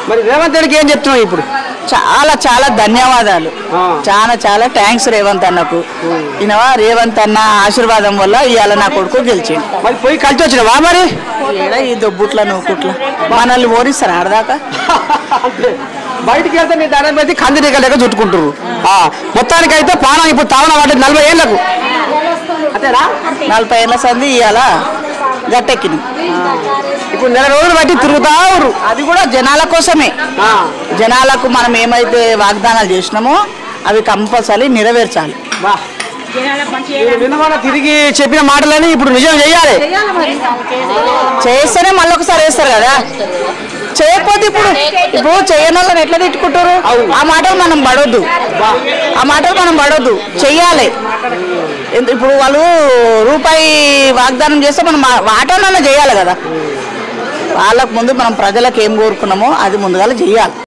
మరి రేవంత్ రెడ్డికి ఏం చెప్తున్నావు ఇప్పుడు? చాలా చాలా ధన్యవాదాలు, చాలా చాలా థ్యాంక్స్ రేవంత్ అన్నకు. ఈయనవా రేవంత్ అన్న ఆశీర్వాదం వల్ల ఇవాళ నా కొడుకు గెలిచిండు. మరి పోయి కలిసి వచ్చినవా? మరి ఈ దొబ్బుట్ల నూకుట్ల మనల్ని ఓడిస్తారు ఆడదాకా. బయటికి వెళ్తే నీ దండం పెట్టి కందిరీక లేక చుట్టుకుంటారు. మొత్తానికైతే పానం ఇప్పుడు తావన పడ్డది 40 ఏళ్ళకు. అంతేనా? 40 ఏళ్ళ సంది ఇవాళ గట్టెక్కింది. ఇప్పుడు నెల రోజులు బట్టి తిరుగుతారు. అది కూడా జనాల కోసమే. జనాలకు మనం ఏమైతే వాగ్దానాలు చేసినామో అవి కంపల్సరీ నెరవేర్చాలి. తిరిగి చెప్పిన మాటలని ఇప్పుడు నిజం చేయాలి. చేస్తేనే మళ్ళీ ఒకసారి వేస్తారు కదా. చేయకపోతే ఇప్పుడు చేయని వాళ్ళని ఎట్లా తిట్టుకుంటారు? ఆ మాటలు మనం పడొద్దు, చెయ్యాలి. ఇప్పుడు వాళ్ళు రూపాయి వాగ్దానం చేస్తే మనం వాటోనన్నా చేయాలి కదా. వాళ్ళకు ముందు మనం ప్రజలకు ఏం కోరుకున్నామో అది ముందుగా చెయ్యాలి.